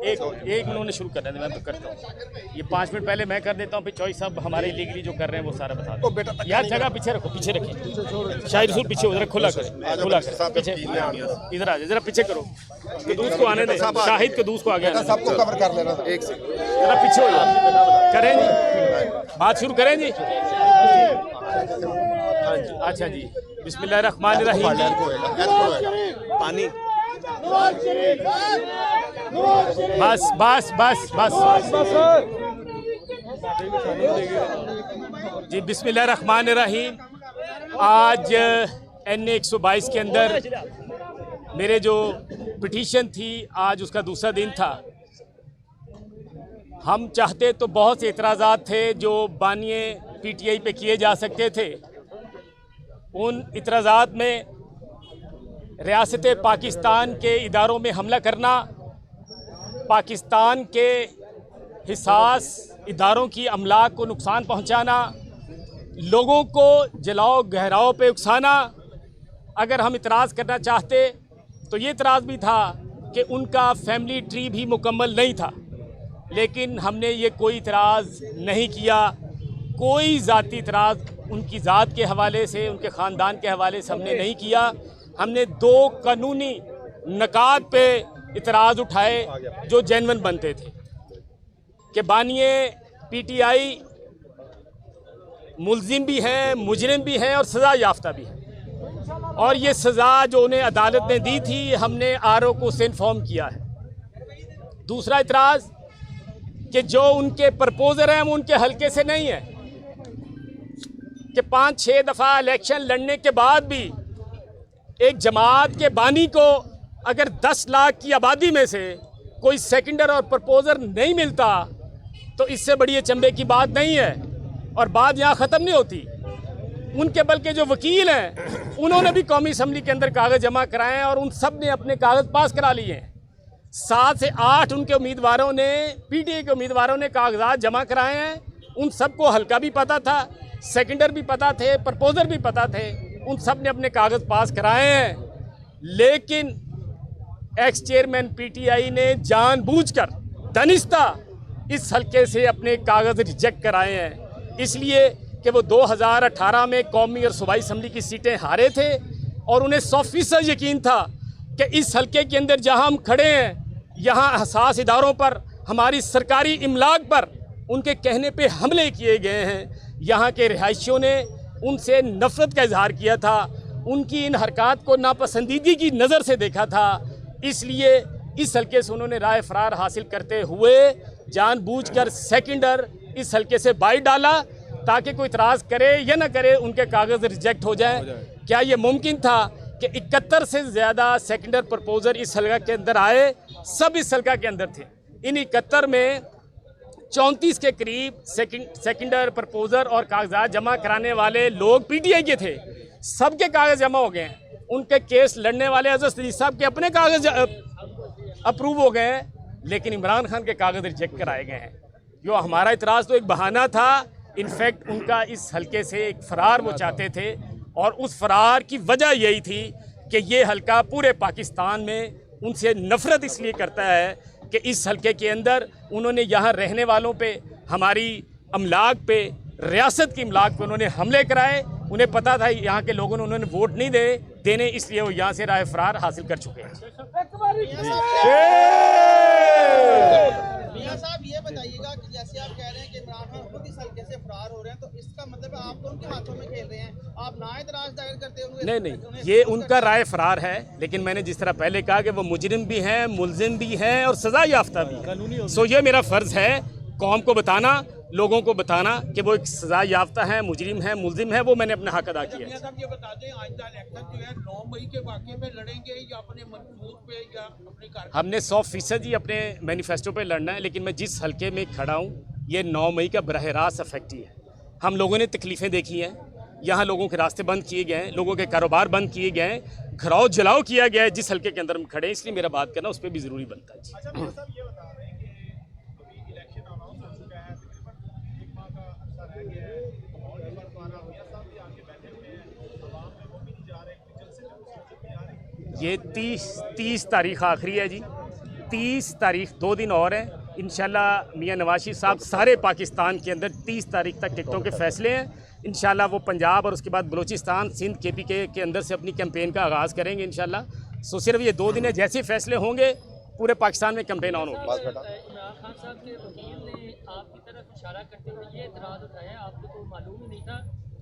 एक उन्होंने शुरू कर दिया, मैं तो करता हूँ। ये 5 मिनट पहले मैं कर देता हूँ, फिर चॉइस साहब हमारे इलीगली जो कर रहे हैं वो सारा बता दो। यार जगह पीछे रखो, पीछे रखिए, शायद रसूल पीछे उधर खुला करें, खुला करें पीछे, इधर आ जाए जरा पीछे करो, कदूस को आने दे, शाहिद कदूस को आगे सबको कवर कर लेना। एक से जरा पीछे हो जाए, करें जी, बात शुरू करें जी। अच्छा जी, बिस्मिल्लाहिर्रहमानिर्रहीम। पानी बस बस बस बस जी, बिस्मिल्लाहिर्रहमानिर्रहीम। आज NA 122 के अंदर मेरे जो पिटीशन थी, आज उसका दूसरा दिन था। हम चाहते तो बहुत से एतराज़ात थे जो बानिए PTI पे किए जा सकते थे। उन इतराज़ात में रियासत पाकिस्तान के इदारों में हमला करना, पाकिस्तान के हिसास इदारों की अमलाक को नुकसान पहुंचाना, लोगों को जलाओ गहराओं पे उकसाना। अगर हम इतराज़ करना चाहते तो ये इतराज़ भी था कि उनका फैमिली ट्री भी मुकम्मल नहीं था, लेकिन हमने ये कोई इतराज़ नहीं किया। कोई ज़ाती इतराज़ उनकी ज़ात के हवाले से, उनके ख़ानदान के हवाले से हमने नहीं किया। हमने 2 कानूनी नकात पे इतराज़ उठाए जो जेन्युइन बनते थे कि बानिए PTI मुल्ज़िम भी हैं, मुजरिम भी हैं और सज़ा याफ्ता भी हैं, और ये सज़ा जो उन्हें अदालत ने दी थी हमने RO को उससे इन्फॉर्म किया है। दूसरा इतराज़ कि जो उनके प्रपोज़र हैं वो उनके हल्के से नहीं है, कि 5-6 दफ़ा इलेक्शन लड़ने के बाद भी एक जमात के बानी को अगर 10 लाख की आबादी में से कोई सेकेंडर और प्रपोज़र नहीं मिलता तो इससे बड़ी अचंभे की बात नहीं है। और बात यहाँ ख़त्म नहीं होती। उनके बल्कि जो वकील हैं उन्होंने भी कौमी असम्बली के अंदर कागज़ जमा कराए हैं और उन सब ने अपने कागज़ पास करा लिए हैं। 7 से 8 उनके उम्मीदवारों ने, PTI के उम्मीदवारों ने कागजात जमा कराए हैं। उन सबको हल्का भी पता था, सेकेंडर भी पता थे, प्रपोज़र भी पता थे, उन सब ने अपने कागज़ पास कराए हैं। लेकिन एक्स चेयरमैन PTI ने जानबूझकर दानिस्ता इस हल्के से अपने कागज़ रिजेक्ट कराए हैं, इसलिए कि वो 2018 में कौमी और सूबाई असम्बली की सीटें हारे थे और उन्हें 100% यकीन था कि इस हल्के के अंदर जहां हम खड़े हैं, यहाँ हसास इदारों पर, हमारी सरकारी इमलाक पर उनके कहने पे हमले किए गए हैं। यहाँ के रिहायशियों ने उनसे नफ़रत का इजहार किया था, उनकी इन हरकत को नापसंदीदगी की नज़र से देखा था, इसलिए इस हल्के से उन्होंने राय फरार हासिल करते हुए जानबूझकर सेकेंडर इस हल्के से बाहर डाला ताकि कोई इतराज़ करे या ना करे उनके कागज़ रिजेक्ट हो जाएं। क्या ये मुमकिन था कि 71 से ज़्यादा सेकेंडर प्रपोज़र इस हल्का के अंदर आए? सब इस हल्का के अंदर थे। इन 71 में 34 के करीब सेकेंडर प्रपोज़र और कागजात जमा कराने वाले लोग PTI के थे। सबके कागज़ जमा हो गए हैं। उनके केस लड़ने वाले अज़र सदीक साहब के अपने कागज़ अप्रूव हो गए हैं, लेकिन इमरान खान के कागज़ रिजेक्ट कराए गए हैं। जो हमारा इतराज़ तो एक बहाना था, इनफैक्ट उनका इस हल्के से एक फ़रार वो चाहते थे, और उस फ़रार की वजह यही थी कि ये हल्का पूरे पाकिस्तान में उनसे नफ़रत इसलिए करता है कि इस हल्के के अंदर उन्होंने यहाँ रहने वालों पे, हमारी अमलाक पे, रियासत की अमलाक पे उन्होंने हमले कराए। उन्हें पता था यहाँ के लोगों ने उन्होंने वोट नहीं देने, इसलिए वो यहाँ से राय फरार हासिल कर चुके हैं। मियां साहब ये बताइएगा कि जैसे आप कह रहे हैं कि इमरान खान खुद इस हल्के से फरार हो रहे हैं, तो इसका मतलब है आप तो उनके हाथों में खेल रहे हैं, आप ना इतराज़ दायर करते होंगे? नहीं, ये उनका राय फरार है, लेकिन मैंने जिस तरह पहले कहा कि वो मुजरिम भी हैं, मुल्जिम भी हैं और सज़ा याफ्ता भी। सो ये मेरा फ़र्ज़ है कौम को बताना, लोगों को बताना कि वो एक सज़ा याफ्ता है, मुजरिम है, मुल्जिम है। वो मैंने अपना हक अदा किया है। ये बता दें, आइंदा इलेक्शन जो है 9 मई के वाक़े में लड़ेंगे या अपने मंशूर पे या अपने कार? हमने 100% ही अपने मैनिफेस्टो पे लड़ना है, लेकिन मैं जिस हल्के में खड़ा हूँ ये 9 मई का बरह रास्त अफेक्ट ही है। हम लोगों ने तकलीफ़ें देखी हैं, यहाँ लोगों के रास्ते बंद किए गए हैं, लोगों के कारोबार बंद किए गए हैं, घराव जलाओ किया गया है जिस हल्के के अंदर हम खड़े हैं, इसलिए मेरा बात करना उस पर भी ज़रूरी बनता है। ये 30 तारीख आखिरी है जी। 30 तारीख 2 दिन और हैं। इंशाल्लाह मियां नवाज शरीफ साहब सारे पाकिस्तान के अंदर 30 तारीख तक टिकटों के फैसले हैं। इंशाल्लाह वो पंजाब और उसके बाद बलूचिस्तान, सिंध, KPK के अंदर से अपनी कैंपेन का आगाज़ करेंगे इंशाल्लाह। सो सिर्फ ये 2 दिन है, जैसे फैसले होंगे पूरे पाकिस्तान में कैंपेन ऑन होगी। इमरान खान साहब के वकील ने आपकी तरफ इशारा करते हुए ये एतराज़ उठाया, आपको तो मालूम ही नहीं था,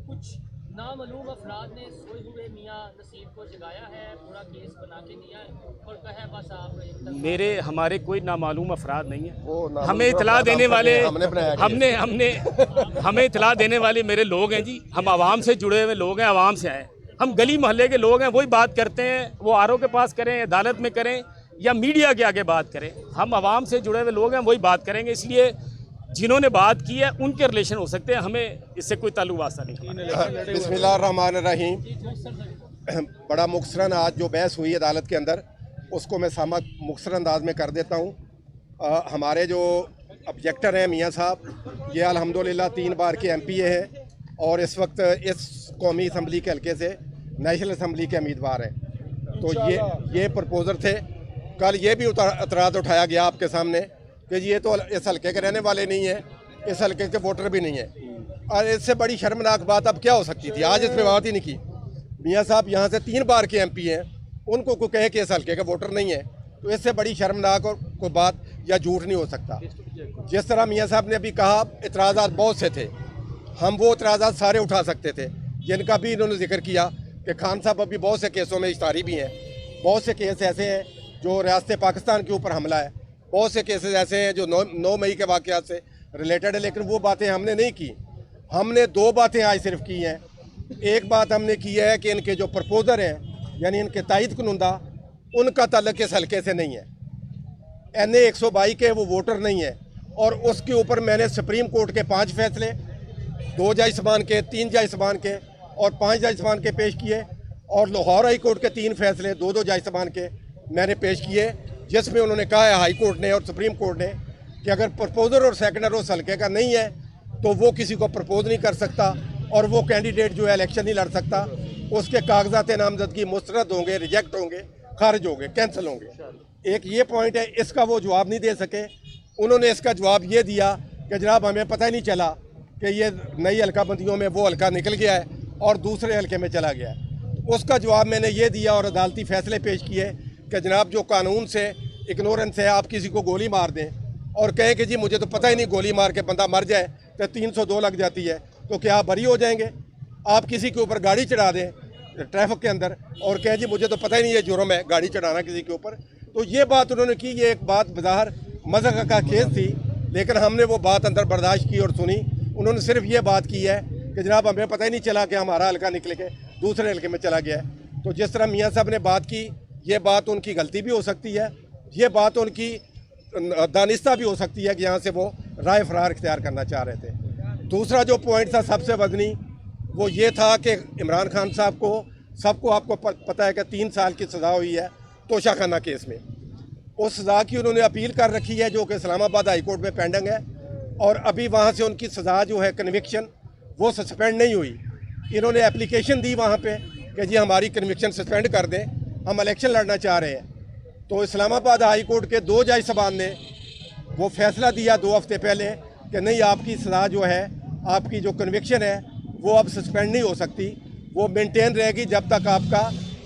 कुछ नामालूम अफराद ने सोए हुए मियाँ नसीब को जगाया है, पूरा केस बना के दिया है और कहा है बस आप हमारे कोई नामालूम अफराद नहीं है। नामालूम हमें इतला देने वाले हमने हमें इतला देने वाले मेरे लोग हैं जी। हम आवाम से जुड़े हुए लोग हैं, आवाम से आए, हम गली मोहल्ले के लोग हैं। वही बात करते हैं, वो RO के पास करें, अदालत में करें या मीडिया के आगे बात करें। हम आवाम से जुड़े हुए लोग हैं, वही बात करेंगे। इसलिए जिन्होंने बात की है उनके रिलेशन हो सकते हैं, हमें इससे कोई ताल्लुक वास्ता नहीं। बिस्मिल्लाहिर्रहमानिर्रहीम। बड़ा मुख्तसरन आज जो बहस हुई अदालत के अंदर, उसको मैं सामा मुख्तसर अंदाज में कर देता हूँ। हमारे जो ऑब्जेक्टर हैं मियाँ साहब, ये अल्हम्दुलिल्लाह 3 बार के MPA हैं और इस वक्त इस कौमी असम्बली के हल्के से नेशनल असम्बली के उम्मीदवार हैं। तो ये प्रपोज़र थे। कल ये भी एतराज़ उठाया गया आपके सामने कि ये तो इस हल्के के रहने वाले नहीं हैं, इस हल्के के वोटर भी नहीं हैं। और इससे बड़ी शर्मनाक बात अब क्या हो सकती थी? आज इस पर बात ही नहीं की। मियाँ साहब यहाँ से 3 बार के MP हैं, उनको कोई कहे कि इस हल्के का वोटर नहीं है, तो इससे बड़ी शर्मनाक और कोई बात या झूठ नहीं हो सकता। जिस तरह मियाँ साहब ने अभी कहा, एतराज़ात बहुत से थे, हम वो एतराज़ात सारे उठा सकते थे, जिनका भी इन्होंने जिक्र किया कि खान साहब अभी बहुत से केसों में इश्तारी भी हैं। बहुत से केस ऐसे हैं जो रियासत पाकिस्तान के ऊपर हमला है, बहुत से केसेस ऐसे हैं जो 9 मई के वाक़यात से रिलेटेड है, लेकिन वो बातें हमने नहीं की। हमने 2 बातें आज सिर्फ की हैं। एक बात हमने की है कि इनके जो प्रपोज़र हैं, यानी इनके तायद कुनुंदा, उनका ताल्लुक इस हल्के से नहीं है। NA 122 के वो वोटर नहीं है। और उसके ऊपर मैंने सुप्रीम कोर्ट के 5 फैसले, 2 जज साहबान के, 3 जज साहबान के और 5 जज साहबान के पेश किए, और लाहौर हाई कोर्ट के 3 फैसले 2-2 जज साहबान के मैंने पेश किए, जिसमें उन्होंने कहा है हाई कोर्ट ने और सुप्रीम कोर्ट ने कि अगर प्रपोज़र और सेकेंडर उस हल्के का नहीं है तो वो किसी को प्रपोज नहीं कर सकता और वो कैंडिडेट जो है इलेक्शन नहीं लड़ सकता। उसके कागजात नामजदगी मुस्तरद होंगे, रिजेक्ट होंगे, खारिज होंगे, कैंसिल होंगे। एक ये पॉइंट है, इसका वो जवाब नहीं दे सके। उन्होंने इसका जवाब ये दिया कि जनाब हमें पता ही नहीं चला कि ये नई हल्का बंदियों में वो हल्का निकल गया है और दूसरे हल्के में चला गया है। उसका जवाब मैंने ये दिया और अदालती फैसले पेश किए कि जनाब जो कानून से इग्नोरेंस है, आप किसी को गोली मार दें और कहें कि जी मुझे तो पता ही नहीं, गोली मार के बंदा मर जाए तो 302 लग जाती है, तो क्या आप बरी हो जाएंगे? आप किसी के ऊपर गाड़ी चढ़ा दें ट्रैफिक के अंदर और कहें जी मुझे तो पता ही नहीं है जुर्म है गाड़ी चढ़ाना किसी के ऊपर, तो ये बात उन्होंने की। ये एक बात बज़ाहिर मज़ाक का केस थी, लेकिन हमने वो बात अंदर बर्दाश्त की और सुनी। उन्होंने सिर्फ ये बात की है कि जनाब हमें पता ही नहीं चला कि हमारा हल्का निकल के दूसरे हल्के में चला गया है। तो जिस तरह मियाँ साहब ने बात की, ये बात उनकी गलती भी हो सकती है, ये बात उनकी दानिस्ता भी हो सकती है कि यहाँ से वो राय फरार इख्तियार करना चाह रहे थे। दूसरा जो पॉइंट था सबसे वजनी, वो ये था कि इमरान खान साहब को, सबको आपको पता है कि 3 साल की सज़ा हुई है तोशाखाना केस में। उस सज़ा की उन्होंने अपील कर रखी है जो कि इस्लामाबाद हाई कोर्ट में पेंडिंग है, और अभी वहाँ से उनकी सज़ा जो है कन्विक्शन वो सस्पेंड नहीं हुई। इन्होंने एप्लीकेशन दी वहाँ पे कि जी हमारी कन्विक्शन सस्पेंड कर दें, हम इलेक्शन लड़ना चाह रहे हैं। तो इस्लामाबाद हाई कोर्ट के 2 जज साहबान ने वो फैसला दिया 2 हफ्ते पहले कि नहीं, आपकी सज़ा जो है, आपकी जो कन्विक्शन है वो अब सस्पेंड नहीं हो सकती, वो मेंटेन रहेगी जब तक आपका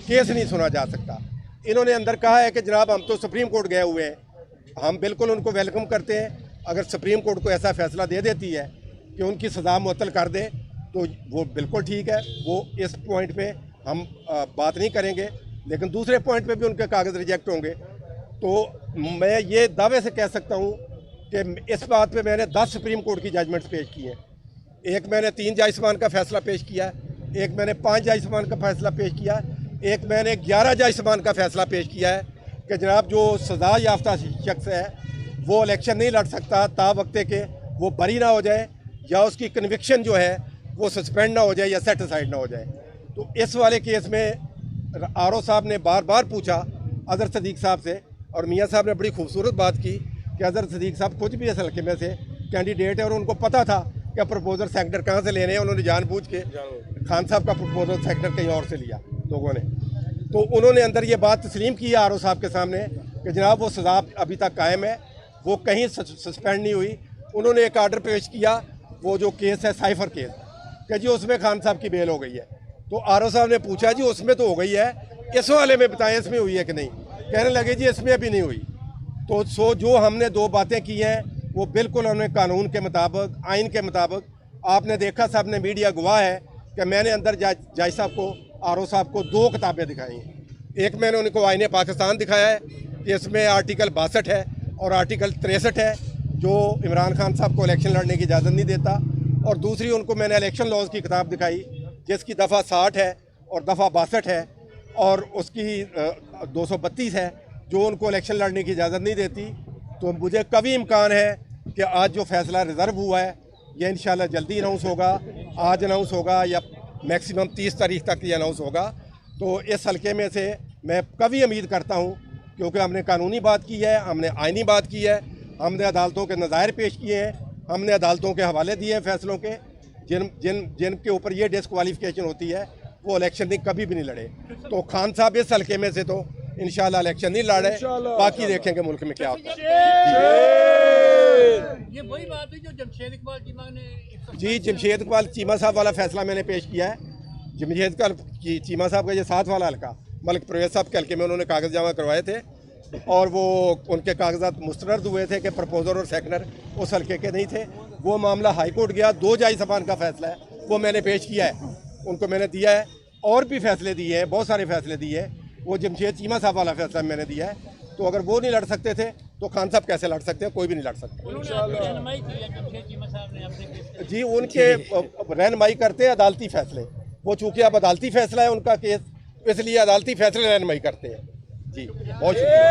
केस नहीं सुना जा सकता। इन्होंने अंदर कहा है कि जनाब हम तो सुप्रीम कोर्ट गए हुए हैं, हम बिल्कुल उनको वेलकम करते हैं। अगर सुप्रीम कोर्ट को ऐसा फैसला दे देती है कि उनकी सज़ा मुअत्तल कर दे तो वो बिल्कुल ठीक है, वो इस पॉइंट पे हम बात नहीं करेंगे। लेकिन दूसरे पॉइंट पे भी उनके कागज़ रिजेक्ट होंगे। तो मैं ये दावे से कह सकता हूँ कि इस बात पे मैंने 10 सुप्रीम कोर्ट की जजमेंट्स पेश की हैं। एक मैंने 3 जज साहबान का फैसला पेश किया, एक मैंने 5 जज साहबान का फैसला पेश किया, एक मैंने 11 जज साहबान का फैसला पेश किया है कि जनाब जो सज़ा याफ्ता शख्स है वो इलेक्शन नहीं लड़ सकता ता वक्ते के वो बरी ना हो जाए या उसकी कन्विक्शन जो है वो सस्पेंड ना हो जाए या सेट असाइड ना हो जाए। तो इस वाले केस में RO साहब ने बार बार पूछा अज़हर सदीक़ साहब से, और मियाँ साहब ने बड़ी खूबसूरत बात की कि अज़हर सदीक़ साहब खुद भी इस हल्के में से कैंडिडेट है और उनको पता था कि प्रपोजल सेक्टर कहाँ से लेने हैं। उन्होंने जानबूझ के खान साहब का प्रपोजल सेक्टर कहीं और से लिया लोगों ने। तो उन्होंने अंदर ये बात तस्लीम की है आर ओ साहब के सामने कि जनाब वो सज़ा अभी तक कायम है, वो कहीं सस्पेंड नहीं हुई। उन्होंने एक आर्डर पेश किया, वो जो केस है साइफर केस, कि जी उसमें खान साहब की बेल हो गई है। तो आर ओ साहब ने पूछा जी उसमें तो हो गई है, इस वाले में बताएं इसमें हुई है कि नहीं। कहने लगे जी इसमें अभी नहीं हुई। तो जो हमने दो बातें की हैं वो बिल्कुल हमने कानून के मुताबिक, आइन के मुताबिक, आपने देखा साहब ने, मीडिया गवाह है कि मैंने अंदर जज साहब को, आर ओ साहब को 2 किताबें दिखाई हैं। एक मैंने उनको आईने पाकिस्तान दिखाया है कि इसमें आर्टिकल 62 है और आर्टिकल 63 है जो इमरान खान साहब को इलेक्शन लड़ने की इजाज़त नहीं देता, और दूसरी उनको मैंने इलेक्शन लॉज की किताब दिखाई जिसकी दफ़ा 60 है और दफ़ा 62 है और उसकी 232 है जो उनको इलेक्शन लड़ने की इजाज़त नहीं देती। तो मुझे कभी इम्कान है कि आज जो फैसला रिज़र्व हुआ है ये इंशाल्लाह जल्दी अनाउंस होगा, आज अनाउंस होगा या मैक्सिमम 30 तारीख तक ये अनाउंस होगा। तो इस हल्के में से मैं कभी उम्मीद करता हूँ, क्योंकि हमने कानूनी बात की है, हमने आइनी बात की है, हमने अदालतों के नज़ायर पेश किए हैं, हमने अदालतों के हवाले दिए हैं फैसलों के, जिनके ऊपर ये डिस्क्वालिफिकेशन होती है वो इलेक्शन नहीं कभी भी नहीं लड़े। तो खान साहब इस हल्के में से तो इंशाल्लाह इलेक्शन नहीं लड़े, बाकी देखेंगे मुल्क में क्या होता है। ये वही बात है जो जमशेद इकबाल चीमा ने जी, जमशेद इकबाल चीमा साहब वाला फैसला मैंने पेश किया है। जमशेद इकबाल चीमा साहब का ये 7 वाला हल्का मलिक परवेज साहब के हल्के में उन्होंने कागज़ जमा करवाए थे और वो उनके कागजात मुस्तरद हुए थे कि प्रपोजर और सेकंडर उस हल्के के नहीं थे। वो मामला हाई कोर्ट गया, 2 जज साहबान का फैसला है, वो मैंने पेश किया है, उनको मैंने दिया है। और भी फैसले दिए हैं, बहुत सारे फैसले दिए हैं। वो जमशेद चीमा साहब वाला फैसला मैंने दिया है। तो अगर वो नहीं लड़ सकते थे तो खान साहब कैसे लड़ सकते हैं? कोई भी नहीं लड़ सकता। जी, उनके रहनुमाई करते हैं अदालती फैसले, वो चूँकि अब अदालती फैसला है उनका केस, इसलिए अदालती फैसले रहनुमाई करते हैं। जी, बहुत शुक्रिया।